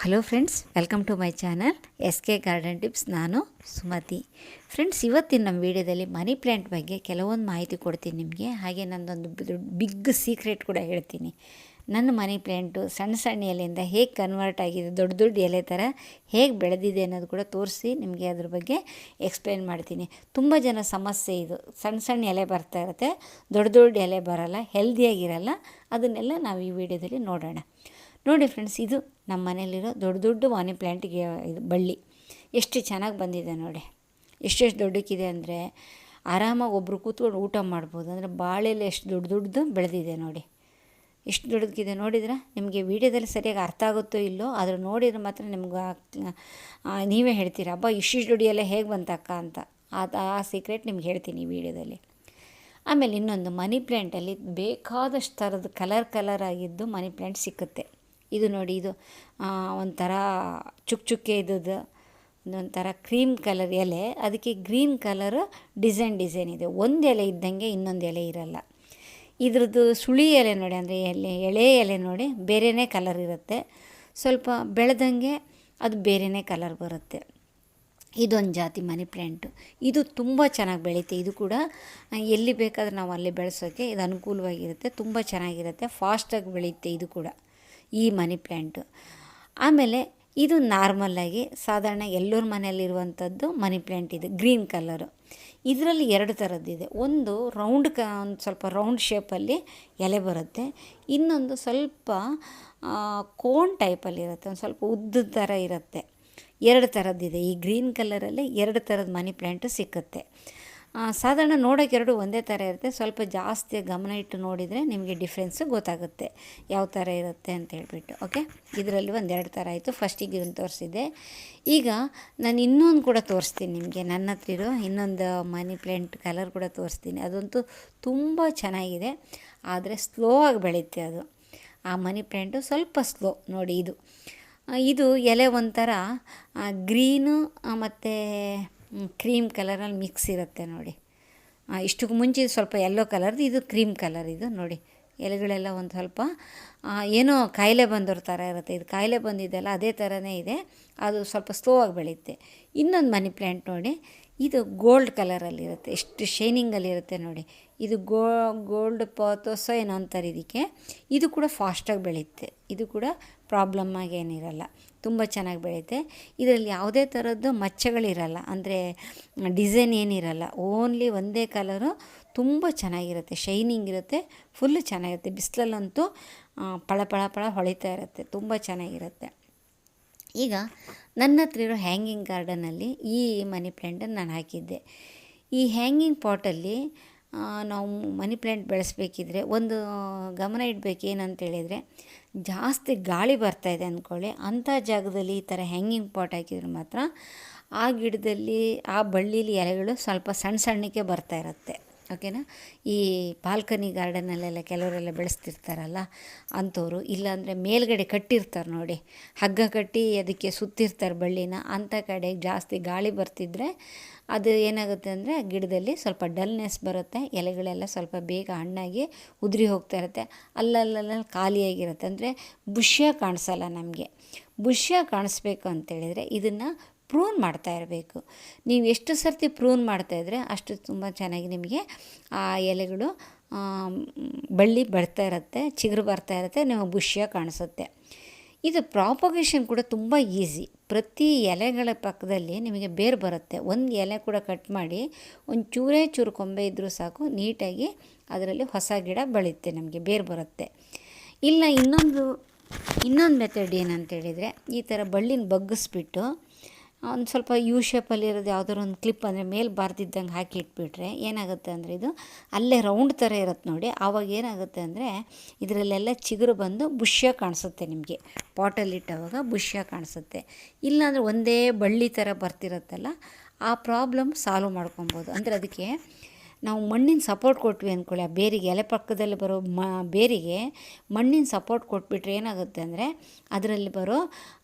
Hello friends, welcome to my channel SK garden tips. ನಾನು Sumathi. Friends, ಇವತ್ತಿನ ನಮ್ಮ ವಿಡಿಯೋದಲ್ಲಿ ಮನಿ ಪ್ಲ್ಯಾಂಟ್ ಬಗ್ಗೆ ಕೆಲವೊಂದು ಮಾಹಿತಿ ಕೊಡ್ತೀನಿ ನಿಮಗೆ. ಹಾಗೆ ನನ್ನದೊಂದು ಬಿಗ್ ಸೀಕ್ರೆಟ್ ಕೂಡ ಹೇಳ್ತೀನಿ. ನನ್ನ ಮನಿ ಪ್ಲ್ಯಾಂಟು ಸಣ್ಣ ಸಣ್ಣ ಎಲೆಯಿಂದ ಹೇಗೆ ಕನ್ವರ್ಟ್ ಆಗಿದೆ, ದೊಡ್ಡ ದೊಡ್ಡ ಎಲೆ ಥರ ಹೇಗೆ ಬೆಳೆದಿದೆ ಅನ್ನೋದು ಕೂಡ ತೋರಿಸಿ ನಿಮಗೆ ಅದ್ರ ಬಗ್ಗೆ ಎಕ್ಸ್ಪ್ಲೇನ್ ಮಾಡ್ತೀನಿ. ತುಂಬ ಜನ ಸಮಸ್ಯೆ ಇದು, ಸಣ್ಣ ಸಣ್ಣ ಎಲೆ ಬರ್ತಾ ಇರುತ್ತೆ, ದೊಡ್ಡ ದೊಡ್ಡ ಎಲೆ ಬರೋಲ್ಲ, ಹೆಲ್ದಿಯಾಗಿರಲ್ಲ. ಅದನ್ನೆಲ್ಲ ನಾವು ಈ ವಿಡಿಯೋದಲ್ಲಿ ನೋಡೋಣ. ನೋಡಿ ಫ್ರೆಂಡ್ಸ್, ಇದು ನಮ್ಮ ಮನೇಲಿರೋ ದೊಡ್ಡ ದೊಡ್ಡ ಮನಿ ಪ್ಲ್ಯಾಂಟಿಗೆ ಇದು ಬಳ್ಳಿ ಎಷ್ಟು ಚೆನ್ನಾಗಿ ಬಂದಿದೆ ನೋಡಿ. ಎಷ್ಟೆಷ್ಟು ದೊಡ್ಡಕ್ಕಿದೆ ಅಂದರೆ ಆರಾಮಾಗಿ ಒಬ್ಬರು ಕೂತ್ಕೊಂಡು ಊಟ ಮಾಡ್ಬೋದು. ಅಂದರೆ ಬಾಳೆಲೆ ಎಷ್ಟು ದೊಡ್ಡ ದೊಡ್ಡದು ಬೆಳೆದಿದೆ ನೋಡಿ. ಎಷ್ಟು ದೊಡ್ಡಕ್ಕಿದೆ ನೋಡಿದ್ರೆ ನಿಮಗೆ ವೀಡಿಯೋದಲ್ಲಿ ಸರಿಯಾಗಿ ಅರ್ಥ ಆಗುತ್ತೋ ಇಲ್ಲೋ, ಆದರೂ ನೋಡಿದ್ರೆ ಮಾತ್ರ ನಿಮ್ಗೆ ನೀವೇ ಹೇಳ್ತೀರ, ಅಬ್ಬಾ ಇಷ್ಟಿಷ್ಟು ದೊಡ್ಡ ಹೇಗೆ ಬಂತಕ್ಕ ಅಂತ. ಆ ಸೀಕ್ರೆಟ್ ನಿಮ್ಗೆ ಹೇಳ್ತೀನಿ ಈ ವಿಡಿಯೋದಲ್ಲಿ. ಆಮೇಲೆ ಇನ್ನೊಂದು, ಮನಿ ಪ್ಲ್ಯಾಂಟಲ್ಲಿ ಬೇಕಾದಷ್ಟು ಥರದ ಕಲರ್ ಆಗಿದ್ದು ಮನಿ ಪ್ಲ್ಯಾಂಟ್ ಸಿಕ್ಕುತ್ತೆ. ಇದು ನೋಡಿ, ಇದು ಒಂಥರ ಚುಕ್ಕೆ ಇದ್ದದ್ದು, ಒಂಥರ ಕ್ರೀಮ್ ಕಲರ್ ಎಲೆ, ಅದಕ್ಕೆ ಗ್ರೀನ್ ಕಲರು ಡಿಸೈನ್ ಇದೆ. ಒಂದು ಎಲೆ ಇದ್ದಂಗೆ ಇನ್ನೊಂದು ಎಲೆ ಇರಲ್ಲ. ಇದ್ರದ್ದು ಸುಳಿ ಎಲೆ ನೋಡಿ, ಅಂದರೆ ಎಳೆ ಎಲೆ ನೋಡಿ ಬೇರೆಯೇ ಕಲರ್ ಇರುತ್ತೆ. ಸ್ವಲ್ಪ ಬೆಳೆದಂಗೆ ಅದು ಬೇರೆಯೇ ಕಲರ್ ಬರುತ್ತೆ. ಇದೊಂದು ಜಾತಿ ಮನಿ ಪ್ಲ್ಯಾಂಟು. ಇದು ತುಂಬ ಚೆನ್ನಾಗಿ ಬೆಳೀತೆ. ಇದು ಕೂಡ ಎಲ್ಲಿ ಬೇಕಾದ್ರೆ ನಾವು ಅಲ್ಲಿ ಬೆಳೆಸೋಕ್ಕೆ ಇದು ಅನುಕೂಲವಾಗಿರುತ್ತೆ. ತುಂಬ ಚೆನ್ನಾಗಿರುತ್ತೆ, ಫಾಸ್ಟಾಗಿ ಬೆಳೆಯುತ್ತೆ ಇದು ಕೂಡ, ಈ ಮನಿ ಪ್ಲ್ಯಾಂಟು. ಆಮೇಲೆ ಇದು ನಾರ್ಮಲ್ಲಾಗಿ ಸಾಧಾರಣ ಎಲ್ಲರ ಮನೆಯಲ್ಲಿರುವಂಥದ್ದು ಮನಿ ಪ್ಲ್ಯಾಂಟ್. ಇದು ಗ್ರೀನ್ ಕಲರು. ಇದರಲ್ಲಿ ಎರಡು ಥರದ್ದಿದೆ. ಒಂದು ಒಂದು ಸ್ವಲ್ಪ ರೌಂಡ್ ಶೇಪಲ್ಲಿ ಎಲೆ ಬರುತ್ತೆ. ಇನ್ನೊಂದು ಸ್ವಲ್ಪ ಕೋನ್ ಟೈಪಲ್ಲಿರುತ್ತೆ, ಒಂದು ಸ್ವಲ್ಪ ಉದ್ದದ ಥರ ಇರುತ್ತೆ. ಎರಡು ಥರದ್ದಿದೆ. ಈ ಗ್ರೀನ್ ಕಲರಲ್ಲಿ ಎರಡು ಥರದ ಮನಿ ಪ್ಲ್ಯಾಂಟು ಸಿಕ್ಕುತ್ತೆ. ಸಾಧಾರಣ ನೋಡೋಕೆ ಎರಡು ಒಂದೇ ಥರ ಇರುತ್ತೆ. ಸ್ವಲ್ಪ ಜಾಸ್ತಿ ಗಮನ ಇಟ್ಟು ನೋಡಿದರೆ ನಿಮಗೆ ಡಿಫ್ರೆನ್ಸು ಗೊತ್ತಾಗುತ್ತೆ ಯಾವ ಥರ ಇರುತ್ತೆ ಅಂತ ಹೇಳ್ಬಿಟ್ಟು. ಓಕೆ, ಇದರಲ್ಲಿ ಒಂದೆರಡು ಥರ ಆಯಿತು. ಫಸ್ಟಿಗೆ ಇದನ್ನು ತೋರಿಸಿದ್ದೆ. ಈಗ ನಾನು ಇನ್ನೊಂದು ಕೂಡ ತೋರಿಸ್ತೀನಿ ನಿಮಗೆ. ನನ್ನ ಹತ್ರ ಇರೋ ಇನ್ನೊಂದು ಮನಿ ಪ್ಲ್ಯಾಂಟ್ ಕಲರ್ ಕೂಡ ತೋರಿಸ್ತೀನಿ. ಅದಂತೂ ತುಂಬ ಚೆನ್ನಾಗಿದೆ, ಆದರೆ ಸ್ಲೋ ಆಗಿ ಬೆಳೆಯುತ್ತೆ ಅದು. ಆ ಮನಿ ಪ್ಲ್ಯಾಂಟು ಸ್ವಲ್ಪ ಸ್ಲೋ ನೋಡಿ. ಇದು ಎಲೆ ಒಂಥರ ಗ್ರೀನು ಮತ್ತು ಕ್ರೀಮ್ ಕಲರಲ್ಲಿ ಮಿಕ್ಸ್ ಇರುತ್ತೆ ನೋಡಿ. ಇಷ್ಟಕ್ಕೆ ಮುಂಚೆ ಸ್ವಲ್ಪ ಯೆಲ್ಲೋ ಕಲರ್ದು, ಇದು ಕ್ರೀಮ್ ಕಲರ್. ಇದು ನೋಡಿ, ಎಲೆಗಳೆಲ್ಲ ಒಂದು ಸ್ವಲ್ಪ ಏನೋ ಕಾಯಿಲೆ ಬಂದವ್ರ ಥರ ಇರುತ್ತೆ. ಇದು ಕಾಯಿಲೆ ಬಂದಿದೆಯಲ್ಲ ಅದೇ ಥರನೇ ಇದೆ. ಅದು ಸ್ವಲ್ಪ ಸ್ಲೋ ಆಗಿ ಬೆಳೆಯುತ್ತೆ. ಇನ್ನೊಂದು ಮನಿ ಪ್ಲ್ಯಾಂಟ್ ನೋಡಿ, ಇದು ಗೋಲ್ಡ್ ಕಲರಲ್ಲಿರುತ್ತೆ, ಎಷ್ಟು ಶೈನಿಂಗಲ್ಲಿರುತ್ತೆ ನೋಡಿ. ಇದು ಗೋಲ್ಡ್ ಪಾತೋಸೋ ಏನೋ ಅಂತಾರೆ ಇದಕ್ಕೆ. ಇದು ಕೂಡ ಫಾಸ್ಟಾಗಿ ಬೆಳೆಯುತ್ತೆ. ಇದು ಕೂಡ ಪ್ರಾಬ್ಲಮ್ ಆಗೇನಿರಲ್ಲ, ತುಂಬ ಚೆನ್ನಾಗಿ ಬೆಳೆಯುತ್ತೆ. ಇದರಲ್ಲಿ ಯಾವುದೇ ಥರದ್ದು ಮಚ್ಚೆಗಳಿರಲ್ಲ, ಅಂದರೆ ಡಿಸೈನ್ ಏನಿರಲ್ಲ, ಓನ್ಲಿ ಒಂದೇ ಕಲರು. ತುಂಬ ಚೆನ್ನಾಗಿರುತ್ತೆ, ಶೈನಿಂಗ್ ಇರುತ್ತೆ, ಫುಲ್ಲು ಚೆನ್ನಾಗಿರುತ್ತೆ. ಬಿಸಿಲಲ್ಲಂತೂ ಪಳ ಹೊಳಿತಾ ಇರುತ್ತೆ, ತುಂಬ ಚೆನ್ನಾಗಿರುತ್ತೆ. ಈಗ ನನ್ನ ಹತ್ರ ಇರೋ ಹ್ಯಾಂಗಿಂಗ್ ಗಾರ್ಡನಲ್ಲಿ ಈ ಮನಿ ಪ್ಲ್ಯಾಂಟನ್ನು ನಾನು ಹಾಕಿದ್ದೆ. ಈ ಹ್ಯಾಂಗಿಂಗ್ ಪಾಟಲ್ಲಿ ನಾವು ಮನಿ ಪ್ಲ್ಯಾಂಟ್ ಬೆಳೆಸಬೇಕಿದ್ರೆ ಒಂದು ಗಮನ ಇಡಬೇಕು. ಏನಂತೇಳಿದರೆ, ಜಾಸ್ತಿ ಗಾಳಿ ಬರ್ತಾಯಿದೆ ಅಂದ್ಕೊಳ್ಳಿ, ಅಂಥ ಜಾಗದಲ್ಲಿ ಈ ಥರ ಹ್ಯಾಂಗಿಂಗ್ ಪಾಟ್ ಹಾಕಿದ್ರೆ ಮಾತ್ರ ಆ ಗಿಡದಲ್ಲಿ, ಆ ಬಳ್ಳಿಲಿ ಎಲೆಗಳು ಸ್ವಲ್ಪ ಸಣ್ಣಕ್ಕೆ ಬರ್ತಾ ಇರುತ್ತೆ. ಓಕೆನಾ. ಈ ಬಾಲ್ಕನಿ ಗಾರ್ಡನಲ್ಲೆಲ್ಲ ಕೆಲವರೆಲ್ಲ ಬೆಳೆಸ್ತಿರ್ತಾರಲ್ಲ ಅಂಥವ್ರು, ಇಲ್ಲಾಂದರೆ ಮೇಲ್ಗಡೆ ಕಟ್ಟಿರ್ತಾರೆ ನೋಡಿ, ಹಗ್ಗ ಕಟ್ಟಿ ಅದಕ್ಕೆ ಸುತ್ತಿರ್ತಾರೆ ಬಳ್ಳಿನ, ಅಂಥ ಕಡೆ ಜಾಸ್ತಿ ಗಾಳಿ ಬರ್ತಿದ್ರೆ ಅದು ಏನಾಗುತ್ತೆ ಅಂದರೆ ಗಿಡದಲ್ಲಿ ಸ್ವಲ್ಪ ಡಲ್ನೆಸ್ ಬರುತ್ತೆ. ಎಲೆಗಳೆಲ್ಲ ಸ್ವಲ್ಪ ಬೇಗ ಹಣ್ಣಾಗಿ ಉದುರಿ ಹೋಗ್ತಾ ಇರುತ್ತೆ. ಅಲ್ಲಲ್ಲಿ ಖಾಲಿಯಾಗಿರುತ್ತೆ, ಅಂದರೆ ಬುಷ್ಯಾಗಿ ಕಾಣಿಸಲ್ಲ ನಮಗೆ. ಬುಷ್ಯಾಗಿ ಕಾಣಿಸ್ಬೇಕು ಅಂತೇಳಿದರೆ ಇದನ್ನು ಪ್ರೂನ್ ಮಾಡ್ತಾ ಇರಬೇಕು. ನೀವು ಎಷ್ಟು ಸರ್ತಿ ಪ್ರೂನ್ ಮಾಡ್ತಾಯಿದ್ರೆ ಅಷ್ಟು ತುಂಬ ಚೆನ್ನಾಗಿ ನಿಮಗೆ ಆ ಎಲೆಗಳು ಬಳ್ಳಿ ಬರ್ತಾ ಇರುತ್ತೆ, ಚಿಗುರು ಬರ್ತಾ ಇರುತ್ತೆ, ನೀವು ಬುಷ್ಯಾಗಿ ಕಾಣಿಸುತ್ತೆ. ಇದು ಪ್ರಾಪಗೇಷನ್ ಕೂಡ ತುಂಬ ಈಸಿ. ಪ್ರತಿ ಎಲೆಗಳ ಪಕ್ಕದಲ್ಲಿ ನಿಮಗೆ ಬೇರು ಬರುತ್ತೆ. ಒಂದು ಎಲೆ ಕೂಡ ಕಟ್ ಮಾಡಿ ಒಂದು ಚೂರು ಕೊಂಬೆ ಇದ್ದರೂ ಸಾಕು, ನೀಟಾಗಿ ಅದರಲ್ಲಿ ಹೊಸ ಗಿಡ ಬೆಳೆಯುತ್ತೆ, ನಮಗೆ ಬೇರು ಬರುತ್ತೆ. ಇಲ್ಲ ಇನ್ನೊಂದು ಮೆಥಡ್ ಏನಂತೇಳಿದರೆ, ಈ ಥರ ಬಳ್ಳಿನ ಬಗ್ಗಿಸ್ಬಿಟ್ಟು ಒಂದು ಸ್ವಲ್ಪ ಯು ಶೇಪಲ್ಲಿರೋದು ಯಾವುದಾದ್ರು ಒಂದು ಕ್ಲಿಪ್, ಅಂದರೆ ಮೇಲೆ ಬಾರ್ದಿದ್ದಂಗೆ ಹಾಕಿ ಇಟ್ಬಿಟ್ರೆ ಏನಾಗುತ್ತೆ ಅಂದರೆ ಇದು ಅಲ್ಲೇ ರೌಂಡ್ ಥರ ಇರುತ್ತೆ ನೋಡಿ. ಆವಾಗ ಏನಾಗುತ್ತೆ ಅಂದರೆ ಇದರಲ್ಲೆಲ್ಲ ಚಿಗುರು ಬಂದು ಬುಷ್ಯಾಗಿ ಕಾಣಿಸುತ್ತೆ. ನಿಮಗೆ ಪಾಟಲ್ಲಿಟ್ಟವಾಗ ಬುಷ್ಯಾಗಿ ಕಾಣಿಸುತ್ತೆ. ಇಲ್ಲಾಂದರೆ ಒಂದೇ ಬಳ್ಳಿ ಥರ ಬರ್ತಿರುತ್ತಲ್ಲ, ಆ ಪ್ರಾಬ್ಲಮ್ ಸಾಲ್ವ್ ಮಾಡ್ಕೊಬೋದು. ಅಂದರೆ ಅದಕ್ಕೆ ನಾವು ಮಣ್ಣಿನ ಸಪೋರ್ಟ್ ಕೊಟ್ವಿ ಅಂದ್ಕೊಳ್ಳಿ, ಆ ಬೇರಿಗೆ, ಎಲೆ ಪಕ್ಕದಲ್ಲಿ ಬರೋ ಬೇರಿಗೆ ಮಣ್ಣಿನ ಸಪೋರ್ಟ್ ಕೊಟ್ಬಿಟ್ರೆ ಏನಾಗುತ್ತೆ ಅಂದರೆ ಅದರಲ್ಲಿ ಬರೋ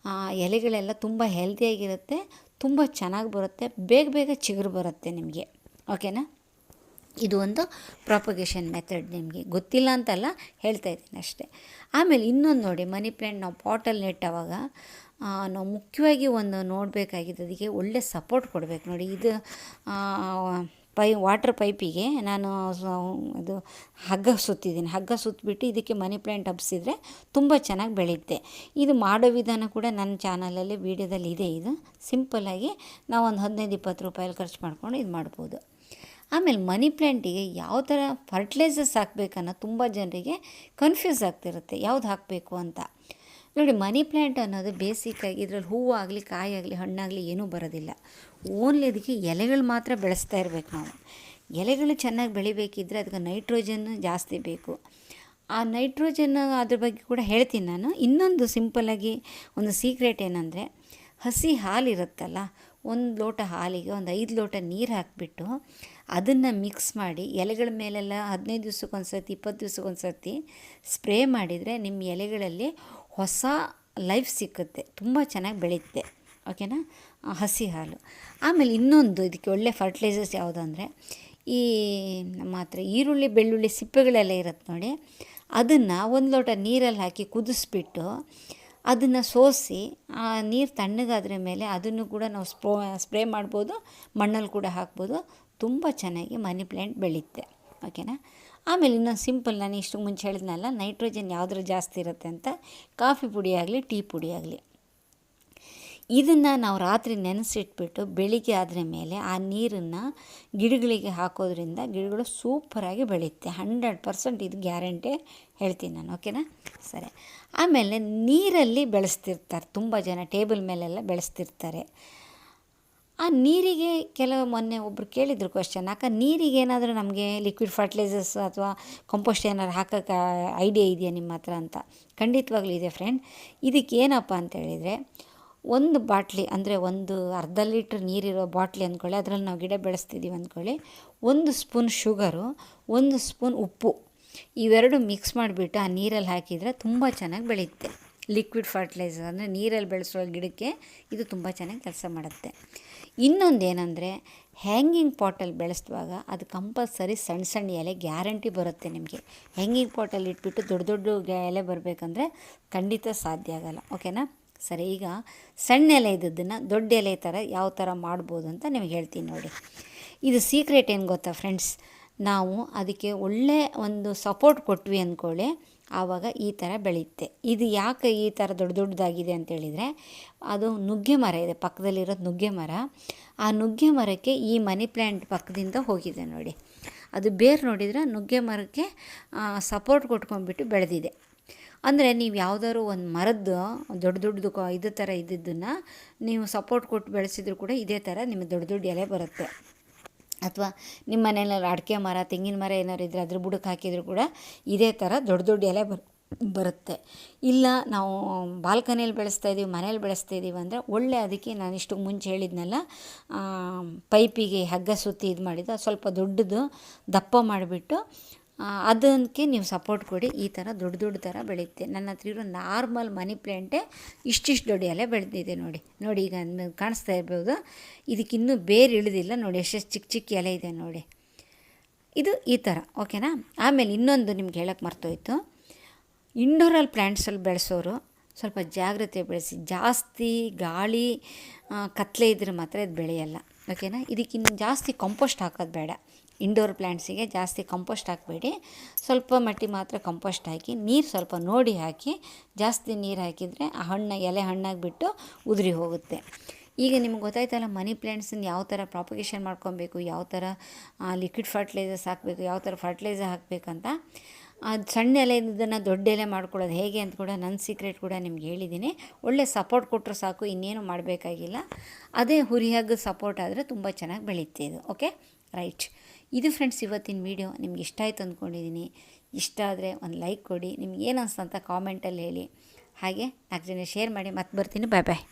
ಎಲೆಗಳೆಲ್ಲ ತುಂಬ ಹೆಲ್ದಿಯಾಗಿರುತ್ತೆ, ತುಂಬ ಚೆನ್ನಾಗಿ ಬರುತ್ತೆ, ಬೇಗ ಚಿಗುರು ಬರುತ್ತೆ ನಿಮಗೆ. ಓಕೆನಾ. ಇದು ಒಂದು ಪ್ರಾಪಗೇಷನ್ ಮೆಥಡ್. ನಿಮಗೆ ಗೊತ್ತಿಲ್ಲ ಅಂತಲ್ಲ, ಹೇಳ್ತಾ ಇದ್ದೀನಿ ಅಷ್ಟೇ. ಆಮೇಲೆ ಇನ್ನೊಂದು ನೋಡಿ, ಮನಿ ಪ್ಲ್ಯಾಂಟ್ ನಾವು ಪಾಟಲ್ಲಿ ನೆಟ್ಟವಾಗ ನಾವು ಮುಖ್ಯವಾಗಿ ಒಂದು ನೋಡಬೇಕಾಗಿದ್ದು, ಅದಕ್ಕೆ ಒಳ್ಳೆ ಸಪೋರ್ಟ್ ಕೊಡಬೇಕು ನೋಡಿ. ಇದು ವಾಟರ್ ಪೈಪಿಗೆ ನಾನು ಅದು ಹಗ್ಗ ಸುತ್ತಿದ್ದೀನಿ. ಹಗ್ಗ ಸುತ್ತಿಬಿಟ್ಟು ಇದಕ್ಕೆ ಮನಿ ಪ್ಲ್ಯಾಂಟ್ ಹಬ್ಸಿದ್ರೆ ತುಂಬ ಚೆನ್ನಾಗಿ ಬೆಳೆಯುತ್ತೆ. ಇದು ಮಾಡೋ ವಿಧಾನ ಕೂಡ ನನ್ನ ಚಾನಲಲ್ಲಿ ವೀಡಿಯೋದಲ್ಲಿ ಇದೆ. ಇದು ಸಿಂಪಲ್ಲಾಗಿ ನಾವು ಒಂದು 15-20 ರೂಪಾಯಲ್ಲಿ ಖರ್ಚು ಮಾಡ್ಕೊಂಡು ಇದು ಮಾಡ್ಬೋದು. ಆಮೇಲೆ ಮನಿ ಪ್ಲ್ಯಾಂಟಿಗೆ ಯಾವ ಥರ ಫರ್ಟಿಲೈಸರ್ಸ್ ಹಾಕಬೇಕನ್ನೋ ತುಂಬ ಜನರಿಗೆ ಕನ್ಫ್ಯೂಸ್ ಆಗ್ತಿರುತ್ತೆ, ಯಾವ್ದು ಹಾಕಬೇಕು ಅಂತ. ನೋಡಿ, ಮನಿ ಪ್ಲ್ಯಾಂಟ್ ಅನ್ನೋದು ಬೇಸಿಕ್ಕಾಗಿ ಇದರಲ್ಲಿ ಹೂವು ಆಗಲಿ, ಕಾಯಿ ಆಗಲಿ, ಹಣ್ಣಾಗಲಿ ಏನೂ ಬರೋದಿಲ್ಲ. ಓನ್ಲಿ ಅದಕ್ಕೆ ಎಲೆಗಳು ಮಾತ್ರ ಬೆಳೆಸ್ತಾ ಇರಬೇಕು ನಾವು. ಎಲೆಗಳು ಚೆನ್ನಾಗಿ ಬೆಳಿಬೇಕಿದ್ರೆ ಅದಕ್ಕೆ ನೈಟ್ರೋಜನ್ ಜಾಸ್ತಿ ಬೇಕು. ಆ ನೈಟ್ರೋಜನ್ ಅದ್ರ ಬಗ್ಗೆ ಕೂಡ ಹೇಳ್ತೀನಿ ನಾನು. ಇನ್ನೊಂದು ಸಿಂಪಲ್ಲಾಗಿ ಒಂದು ಸೀಕ್ರೆಟ್ ಏನಂದರೆ, ಹಸಿ ಹಾಲಿರುತ್ತಲ್ಲ, 1 ಲೋಟ ಹಾಲಿಗೆ ಒಂದು 5 ಲೋಟ ನೀರು ಹಾಕಿಬಿಟ್ಟು ಅದನ್ನು ಮಿಕ್ಸ್ ಮಾಡಿ ಎಲೆಗಳ ಮೇಲೆಲ್ಲ 15 ದಿವ್ಸಕ್ಕೊಂದು ಸರ್ತಿ, 20 ದಿವ್ಸಕ್ಕೊಂದು ಸರ್ತಿ ಸ್ಪ್ರೇ ಮಾಡಿದರೆ ನಿಮ್ಮ ಎಲೆಗಳಲ್ಲಿ ಹೊಸ ಲೈಫ್ ಸಿಕ್ಕುತ್ತೆ, ತುಂಬ ಚೆನ್ನಾಗಿ ಬೆಳೆಯುತ್ತೆ. ಓಕೆನಾ? ಹಸಿ ಹಾಲು. ಆಮೇಲೆ ಇನ್ನೊಂದು ಇದಕ್ಕೆ ಒಳ್ಳೆ ಫರ್ಟಿಲೈಸರ್ಸ್ ಯಾವುದು ಅಂದರೆ, ಈ ನಮ್ಮ ಹತ್ರ ಈರುಳ್ಳಿ, ಬೆಳ್ಳುಳ್ಳಿ ಸಿಪ್ಪೆಗಳೆಲ್ಲ ಇರುತ್ತೆ ನೋಡಿ, ಅದನ್ನು 1 ಲೋಟ ನೀರಲ್ಲಿ ಹಾಕಿ ಕುದಿಸ್ಬಿಟ್ಟು ಅದನ್ನು ಸೋಸಿ ಆ ನೀರು ತಣ್ಣಗಾದ್ರ ಮೇಲೆ ಅದನ್ನು ಕೂಡ ನಾವು ಸ್ಪ್ರೇ ಮಾಡ್ಬೋದು, ಮಣ್ಣಲ್ಲಿ ಕೂಡ ಹಾಕ್ಬೋದು. ತುಂಬ ಚೆನ್ನಾಗಿ ಮನಿ ಪ್ಲ್ಯಾಂಟ್ ಬೆಳೆಯುತ್ತೆ. ಓಕೆನಾ? ಆಮೇಲೆ ಇನ್ನೊಂದು ಸಿಂಪಲ್, ನಾನು ಇಷ್ಟು ಮುಂಚೆ ಹೇಳಿದ್ನಲ್ಲ, ನೈಟ್ರೋಜನ್ ಯಾವುದ್ರ ಜಾಸ್ತಿ ಇರುತ್ತೆ ಅಂತ, ಕಾಫಿ ಪುಡಿ ಆಗಲಿ, ಟೀ ಪುಡಿ ಆಗಲಿ, ಇದನ್ನು ನಾವು ರಾತ್ರಿ ನೆನೆಸಿಟ್ಬಿಟ್ಟು ಬೆಳಿಗ್ಗೆ ಆದ್ರ ಮೇಲೆ ಆ ನೀರನ್ನು ಗಿಡಗಳಿಗೆ ಹಾಕೋದ್ರಿಂದ ಗಿಡಗಳು ಸೂಪರಾಗಿ ಬೆಳೆಯುತ್ತೆ. 100% ಇದು ಗ್ಯಾರಂಟಿ ಹೇಳ್ತೀನಿ ನಾನು. ಓಕೆನಾ? ಸರಿ. ಆಮೇಲೆ ನೀರಲ್ಲಿ ಬೆಳೆಸ್ತಿರ್ತಾರೆ ತುಂಬ ಜನ, ಟೇಬಲ್ ಮೇಲೆಲ್ಲ ಬೆಳೆಸ್ತಿರ್ತಾರೆ. ಆ ನೀರಿಗೆ ಮೊನ್ನೆ ಒಬ್ಬರು ಕೇಳಿದ್ರು ಕ್ವಶನ್, ನೀರಿಗೆ ಏನಾದರೂ ನಮಗೆ ಲಿಕ್ವಿಡ್ ಫರ್ಟಿಲೈಸರ್ಸ್ ಅಥವಾ ಕಂಪೋಸ್ಟ್ ಏನಾದ್ರು ಹಾಕೋಕ್ಕೆ ಐಡಿಯಾ ಇದೆಯಾ ನಿಮ್ಮ ಹತ್ರ ಅಂತ. ಖಂಡಿತವಾಗ್ಲೂ ಇದೆ ಫ್ರೆಂಡ್. ಇದಕ್ಕೆ ಏನಪ್ಪ ಅಂತ ಹೇಳಿದರೆ, 1 ಬಾಟ್ಲಿ ಅಂದರೆ ಒಂದು ಅರ್ಧ ಲೀಟ್ರ್ ನೀರಿರೋ ಬಾಟ್ಲಿ ಅಂದ್ಕೊಳ್ಳಿ, ಅದರಲ್ಲಿ ನಾವು ಗಿಡ ಬೆಳೆಸ್ತಿದ್ದೀವಿ ಅಂದ್ಕೊಳ್ಳಿ, 1 ಸ್ಪೂನ್ ಶುಗರು, 1 ಸ್ಪೂನ್ ಉಪ್ಪು, ಇವೆರಡು ಮಿಕ್ಸ್ ಮಾಡಿಬಿಟ್ಟು ಆ ನೀರಲ್ಲಿ ಹಾಕಿದರೆ ತುಂಬ ಚೆನ್ನಾಗಿ ಬೆಳೆಯುತ್ತೆ. ಲಿಕ್ವಿಡ್ ಫರ್ಟಿಲೈಸರ್ ಅಂದರೆ ನೀರಲ್ಲಿ ಬೆಳೆಸೋ ಗಿಡಕ್ಕೆ ಇದು ತುಂಬ ಚೆನ್ನಾಗಿ ಕೆಲಸ ಮಾಡುತ್ತೆ. ಇನ್ನೊಂದೇನೆಂದರೆ, ಹ್ಯಾಂಗಿಂಗ್ ಪಾಟಲ್ಲಿ ಬೆಳೆಸುವಾಗ ಅದು ಕಂಪಲ್ಸರಿ ಸಣ್ಣ ಸಣ್ಣ ಎಲೆ ಗ್ಯಾರಂಟಿ ಬರುತ್ತೆ ನಿಮಗೆ. ಹ್ಯಾಂಗಿಂಗ್ ಪಾಟಲ್ಲಿ ಇಟ್ಬಿಟ್ಟು ದೊಡ್ಡ ದೊಡ್ಡ ಎಲೆ ಬರಬೇಕಂದ್ರೆ ಖಂಡಿತ ಸಾಧ್ಯ ಆಗೋಲ್ಲ. ಓಕೆನಾ? ಸರಿ. ಈಗ ಸಣ್ಣ ಎಲೆ ಇದ್ದದ್ದನ್ನು ದೊಡ್ಡ ಎಲೆ ಥರ ಯಾವ ಥರ ಮಾಡ್ಬೋದು ಅಂತ ನಿಮಗೆ ಹೇಳ್ತೀನಿ ನೋಡಿ. ಇದು ಸೀಕ್ರೆಟ್ ಏನು ಗೊತ್ತಾ ಫ್ರೆಂಡ್ಸ್, ನಾವು ಅದಕ್ಕೆ ಒಳ್ಳೆ ಒಂದು ಸಪೋರ್ಟ್ ಕೊಟ್ವಿ ಅಂದ್ಕೊಳ್ಳಿ, ಆವಾಗ ಈ ಥರ ಬೆಳೆಯುತ್ತೆ. ಇದು ಯಾಕೆ ಈ ಥರ ದೊಡ್ಡ ದೊಡ್ಡದಾಗಿದೆ ಅಂತೇಳಿದರೆ, ಅದು ನುಗ್ಗೆ ಮರ ಇದೆ, ಪಕ್ಕದಲ್ಲಿರೋದು ನುಗ್ಗೆ ಮರ. ಆ ನುಗ್ಗೆ ಮರಕ್ಕೆ ಈ ಮನಿ ಪ್ಲ್ಯಾಂಟ್ ಪಕ್ಕದಿಂದ ಹೋಗಿದೆ ನೋಡಿ. ಅದು ಬೇರು ನೋಡಿದರೆ ನುಗ್ಗೆ ಮರಕ್ಕೆ ಸಪೋರ್ಟ್ ಕೊಟ್ಕೊಂಡ್ಬಿಟ್ಟು ಬೆಳೆದಿದೆ. ಅಂದರೆ ನೀವು ಯಾವುದಾದ್ರು ಒಂದು ಮರದ್ದು ದೊಡ್ಡ ದೊಡ್ಡದು ಇದು ಥರ ಇದ್ದಿದ್ದನ್ನು ನೀವು ಸಪೋರ್ಟ್ ಕೊಟ್ಟು ಬೆಳೆಸಿದ್ರು ಕೂಡ ಇದೇ ಥರ ನಿಮಗೆ ದೊಡ್ಡ ದೊಡ್ಡ ಎಲೆ ಬರುತ್ತೆ. ಅಥವಾ ನಿಮ್ಮ ಮನೆಯಲ್ಲಿ ಅಡಿಕೆ ಮರ, ತೆಂಗಿನ ಮರ ಏನಾದ್ರು ಇದ್ದರೆ ಅದ್ರ ಬುಡಕ್ಕೆ ಹಾಕಿದರೂ ಕೂಡ ಇದೇ ಥರ ದೊಡ್ಡ ದೊಡ್ಡ ಎಲೆ ಬರುತ್ತೆ. ಇಲ್ಲ ನಾವು ಬಾಲ್ಕನಿಯಲ್ಲಿ ಬೆಳೆಸ್ತಾ ಇದ್ದೀವಿ, ಮನೇಲಿ ಬೆಳೆಸ್ತಾ ಇದ್ದೀವಿ ಅಂದರೆ ಒಳ್ಳೆ, ಅದಕ್ಕೆ ನಾನು ಇಷ್ಟು ಮುಂಚೆ ಹೇಳಿದ್ನಲ್ಲ, ಪೈಪಿಗೆ ಹಗ್ಗ ಸುತ್ತಿ ಇದು ಮಾಡಿದ್ದು, ಸ್ವಲ್ಪ ದೊಡ್ಡದು ದಪ್ಪ ಮಾಡಿಬಿಟ್ಟು ಅದಕ್ಕೆ ನೀವು ಸಪೋರ್ಟ್ ಕೊಡಿ. ಈ ಥರ ದೊಡ್ಡ ದೊಡ್ಡ ಥರ ಬೆಳೆಯುತ್ತೆ. ನನ್ನ ಹತ್ರ ಇರೋ ನಾರ್ಮಲ್ ಮನಿ ಪ್ಲ್ಯಾಂಟೇ ಇಷ್ಟಿಷ್ಟು ದೊಡ್ಡ ಎಲೆ ಬೆಳೆದಿದೆ ನೋಡಿ. ನೋಡಿ ಈಗ ಕಾಣಿಸ್ತಾ ಇರ್ಬೋದು, ಇದಕ್ಕಿನ್ನೂ ಬೇರೆ ಇಳಿದಿಲ್ಲ ನೋಡಿ, ಎಷ್ಟೆಷ್ಟು ಚಿಕ್ಕ ಚಿಕ್ಕ ಎಲೆ ಇದೆ ನೋಡಿ. ಇದು ಈ ಥರ. ಓಕೆನಾ? ಆಮೇಲೆ ಇನ್ನೊಂದು ನಿಮ್ಗೆ ಹೇಳೋಕ್ಕೆ ಮರ್ತೋಯ್ತು, ಇಂಡೋರಲ್ಲಿ ಪ್ಲ್ಯಾಂಟ್ಸಲ್ಲಿ ಬೆಳೆಸೋರು ಸ್ವಲ್ಪ ಜಾಗ್ರತೆ ಬೆಳೆಸಿ. ಜಾಸ್ತಿ ಗಾಳಿ ಕತ್ಲೆ ಇದ್ರೆ ಮಾತ್ರ ಇದು ಬೆಳೆಯಲ್ಲ. ಓಕೆನಾ? ಇದಕ್ಕಿನ್ನು ಜಾಸ್ತಿ ಕಂಪೋಸ್ಟ್ ಹಾಕೋದು ಬೇಡ. ಇಂಡೋರ್ ಪ್ಲ್ಯಾಂಟ್ಸಿಗೆ ಜಾಸ್ತಿ ಕಂಪೋಸ್ಟ್ ಹಾಕಬೇಡಿ, ಸ್ವಲ್ಪ ಮಟ್ಟಿಗೆ ಮಾತ್ರ ಕಂಪೋಸ್ಟ್ ಹಾಕಿ, ನೀರು ಸ್ವಲ್ಪ ನೋಡಿ ಹಾಕಿ. ಜಾಸ್ತಿ ನೀರು ಹಾಕಿದರೆ ಆ ಎಲೆ ಹಣ್ಣಾಗಿಬಿಟ್ಟು ಉದುರಿ ಹೋಗುತ್ತೆ. ಈಗ ನಿಮ್ಗೆ ಗೊತ್ತಾಯ್ತಲ್ಲ, ಮನಿ ಪ್ಲ್ಯಾಂಟ್ಸನ್ನ ಯಾವ ಥರ ಪ್ರಾಪಗೇಷನ್ ಮಾಡ್ಕೊಬೇಕು, ಯಾವ ಥರ ಲಿಕ್ವಿಡ್ ಫರ್ಟಿಲೈಸರ್ಸ್ ಹಾಕಬೇಕು, ಯಾವ ಥರ ಫರ್ಟಿಲೈಸರ್ ಹಾಕಬೇಕಂತ. ಅದು ಸಣ್ಣ ಎಲೆ ಇದ್ದನ್ನು ದೊಡ್ಡ ಎಲೆ ಮಾಡ್ಕೊಳ್ಳೋದು ಹೇಗೆ ಅಂತ ಕೂಡ ನನ್ನ ಸೀಕ್ರೆಟ್ ಕೂಡ ನಿಮ್ಗೆ ಹೇಳಿದ್ದೀನಿ. ಒಳ್ಳೆ ಸಪೋರ್ಟ್ ಕೊಟ್ಟರು ಸಾಕು, ಇನ್ನೇನು ಮಾಡಬೇಕಾಗಿಲ್ಲ. ಅದೇ ಹುರಿಯಾಗ ಸಪೋರ್ಟ್ ಆದರೆ ತುಂಬ ಚೆನ್ನಾಗಿ ಬೆಳೆಯುತ್ತೆ ಇದು. Okay, right. ಇದು ಫ್ರೆಂಡ್ಸ್ ಇವತ್ತಿನ ವೀಡಿಯೋ. ನಿಮ್ಗೆ ಇಷ್ಟ ಆಯಿತು ಅಂದ್ಕೊಂಡಿದ್ದೀನಿ. ಇಷ್ಟ ಆದರೆ ಒಂದು ಲೈಕ್ ಕೊಡಿ, ನಿಮ್ಗೆ ಏನು ಅನಿಸ್ತು ಅಂತ ಕಾಮೆಂಟಲ್ಲಿ ಹೇಳಿ. ಹಾಗೆ 4 ಜನ ಶೇರ್ ಮಾಡಿ. ಮತ್ತೆ ಬರ್ತೀನಿ. ಬಾಯ್ ಬಾಯ್.